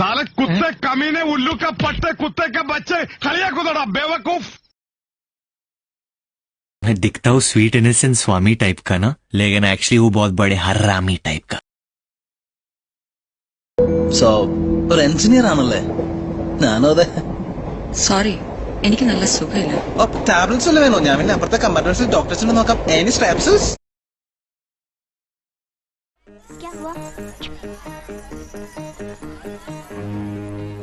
साले कुत्ते कमीने उल्लू का पट्टे कुत्ते के बच्चे खलिया कुदड़ा बेवकूफ। मैं दिखता हूँ स्वीट इनोसेंट स्वामी टाइप का ना, लेकिन एक्चुअली वो बहुत बड़े हरामी टाइप का। ഒരു എഞ്ചിനീയർ ആണല്ലേ? ഞാനോ അതെ. സോറി, എനിക്ക് നല്ല സുഖമില്ല. ടാബ്ലറ്റ്സ് വല്ല വേണോ? ഞാൻ പിന്നെ അപ്പുറത്തെ കമ്പാർട്ട്മെന്റ്സിൽ ഡോക്ടേഴ്സിനെ നോക്കാം. എനി സ്ട്രാപ്സസ്? क्या हुआ?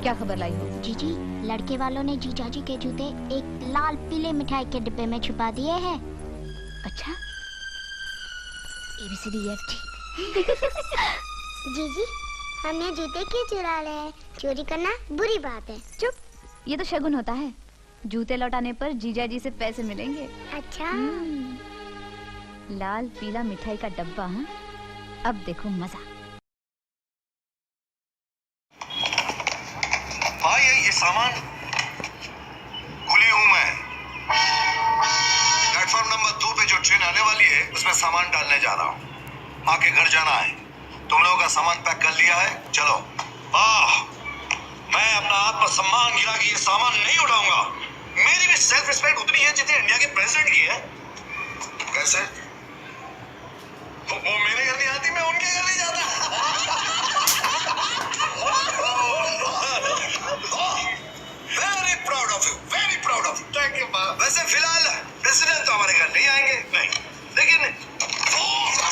क्या खबर लाई हो? जीजी, लड़के वालों ने जीजाजी के जूते एक लाल पीले मिठाई के डिब्बे में छुपा दिए हैं। अच्छा, ABCDEFG। जीजी, हम ये जूते क्यों चुरा रहे हैं? चोरी करना बुरी बात है। चुप, ये तो शगुन होता है। जूते लौटाने पर जीजा जी से पैसे मिलेंगे। अच्छा। लाल पीला मिठाई का डब्बा। हाँ, अब देखो मजा। भाई ये सामान खुली हूं मैं। प्लेटफॉर्म नंबर 2 पे जो ट्रेन आने वाली है उसमें सामान डालने जा रहा हूँ। आके घर जाना है। तुम लोगों का सामान पैक कर लिया है? चलो। मैं अपना आत्मसम्मान गिरा के ये सामान नहीं उठाऊंगा। मेरी भी सेल्फ रिस्पेक्ट उतनी है जितनी इंडिया के प्रेसिडेंट की है। कैसे? वो मेरे घर नहीं आती, मैं उनके घर नहीं जाता। Very proud of you, very proud of you. Thank you. वैसे फिलहाल प्रेसिडेंट तो हमारे घर नहीं आएंगे, नहीं, लेकिन वो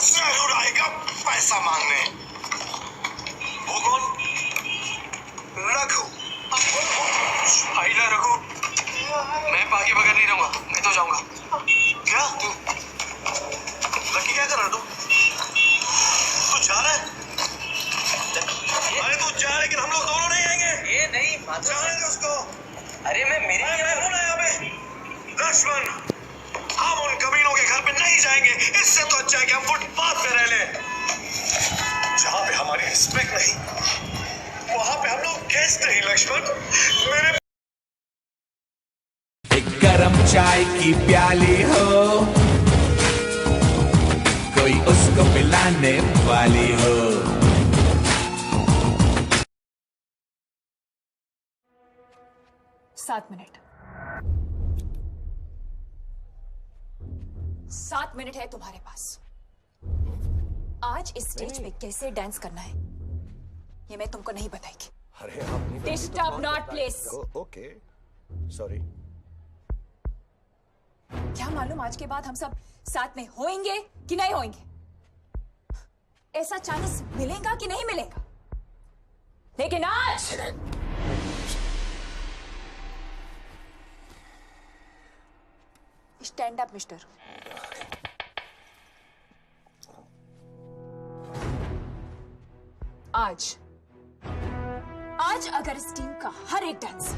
जरूर आएगा पैसा मांगने। वो कौन? रघु। आइला रघु, मैं आगे बगैर नहीं रहूंगा, मैं तो जाऊंगा। क्या तू लकी क्या कर रहा तू? तू जा रहा है? अरे तू जा, लेकिन हम लोग दोनों नहीं आएंगे। ये नहीं जाने दे उसको। अरे मैं मैं हूं ना यहाँ पे। लक्ष्मण, हम उन कमीनों के घर पे नहीं जाएंगे। इससे तो अच्छा है कि हम फुटपाथ पे रह ले। जहाँ पे हमारी रिस्पेक्ट नहीं, वहाँ पे हम लोग गेस्ट नहीं। लक्ष्मण, मेरे एक गरम चाय की प्याली हो, कोई उसको पिलाने वाली हो। 7 मिनट। 7 मिनट है तुम्हारे पास। आज इस स्टेज पे कैसे डांस करना है ये मैं तुमको नहीं बताएगी। अरे आपने disturb not please. Okay, sorry. क्या मालूम आज के बाद हम सब साथ में होएंगे कि नहीं होएंगे? ऐसा चांस मिलेगा कि नहीं मिलेगा? लेकिन आज स्टैंड अप मिस्टर। आज अगर इस टीम का हर एक डांसर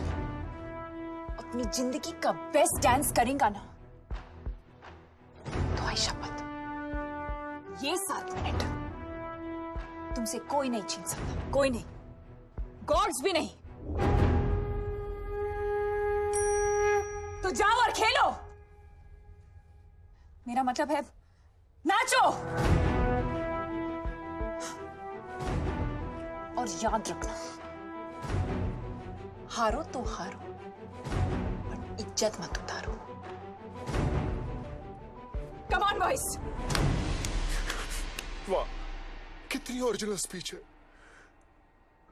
अपनी जिंदगी का बेस्ट डांस करेगा ना, तो आई शपथ, ये 7 मिनट तुमसे कोई नहीं छीन सकता, कोई नहीं, गॉड्स भी नहीं। तो जाओ और खेलो। मेरा मतलब है नाचो। और याद रखना, हारो तो हारो, पर इज्जत मत उतारो। Come on boys. वाह, कितनी ओरिजिनल स्पीच है।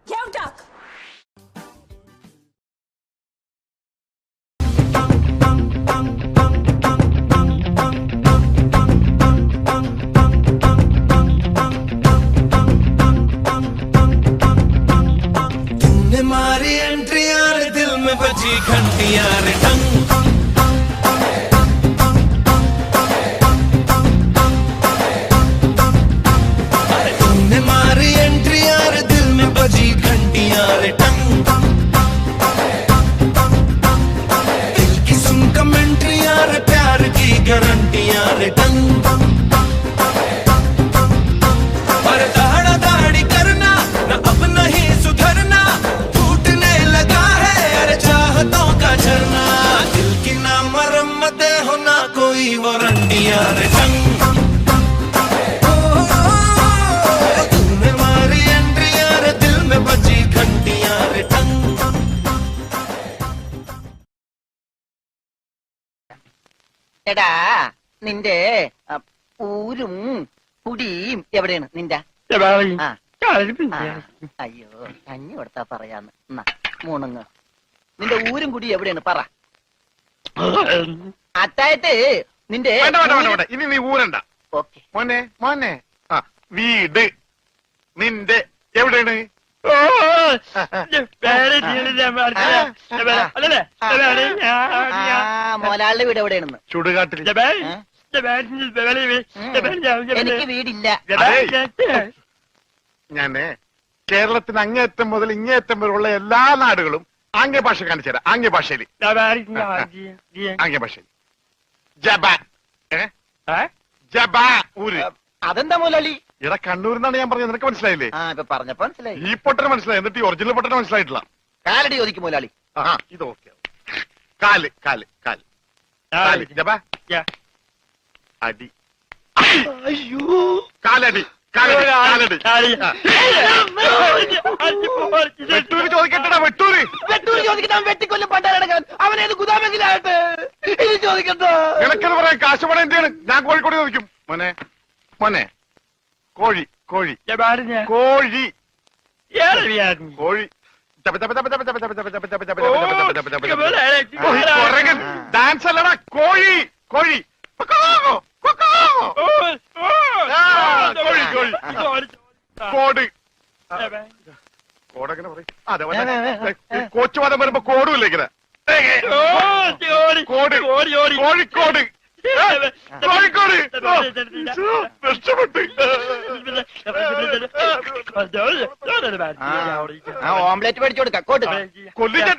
Game talk. मारी एंट्री यार, दिल में बजी घंटियां रे टंग। अरे तुमने मारी एंट्री यार, दिल में बजी घंटियां। എടാ നിന്റെ ഊരും കുടിയും എവിടെയാണ് നിന്റെ? അയ്യോ കഞ്ഞി കൊടുത്താ പറയാന്ന്. മൂണങ്ങ് നിന്റെ ഊരും കുടി എവിടെയാണ് പറ. അത്തായത് നിന്റെ ഇനി നീ ഊരണ്ട. ഓക്കെ മോനെ മോനെ വീട് നിന്റെ എവിടെയാണ്? മോലാളുടെ വീട് എവിടെയാണെന്ന്? ചുടുകാട്ടിൽ. എനിക്ക് വീടില്ല. ഞാന് കേരളത്തിന് അങ്ങേയറ്റം മുതൽ ഇങ്ങേയറ്റം വരെയുള്ള എല്ലാ നാടുകളും ആംഗ്യ ഭാഷ കാണിച്ചു തരാം. ആംഗ്യ ഭാഷയിൽ ആംഗ്യ ഭാഷയിൽ ജബാൻ ജബാ ഊര്. അതെന്താ മോലാളി? ഇവിടെ കണ്ണൂരിന്നാണ് ഞാൻ പറഞ്ഞത്. നിനക്ക് മനസ്സിലായില്ലേ? ഇപ്പൊ പറഞ്ഞപ്പോ മനസ്സിലായി. ഈ പൊട്ടന് മനസ്സിലായി, എന്നിട്ട് ഈ ഒറിജിനൽ പൊട്ടന് മനസ്സിലായിട്ടില്ല. കാലടി ചോദിക്കും മോലാളി. ഇത് ഓക്കെ. കാല് കാല് കാല് കാല് ജബാ അടി. അയ്യോ കാലടി കാലടി കാലടി. വെട്ടൂര് ചോദിക്കട്ടടാ വെട്ടൂര്. വെട്ടൂര് ചോദിക്കട്ടെ. വെട്ടിക്കൊല്ലും പണ്ടാരടക്കാൻ അവനേത് ഗുദാമെങ്കിലാകട്ടെ. ഇനി ചോദിക്കട്ടോ. നിനക്കെന്ന് പറയാൻ കാശ് പണം എന്താണ്? ഞാൻ കോഴിക്കോട് ചോദിക്കും. മോനെ മോനെ കോഴി കോഴി കോഴി കോഴി ഡാൻസ് അല്ലടാ കോഴി കോഴി കോഴി കോഴി കോട് കോടെങ്ങനെ പറയും? അതെ കോച്ചുവാദം വരുമ്പോ കോടുമില്ല ഇങ്ങനെ. കോട് കോഴിക്കോട് കോഴിക്കോട് രക്ഷപ്പെട്ട് ഓംലെറ്റ് മേടിച്ചു കൊടുക്കാം. കോട്ട് കൊല്ലിച്ച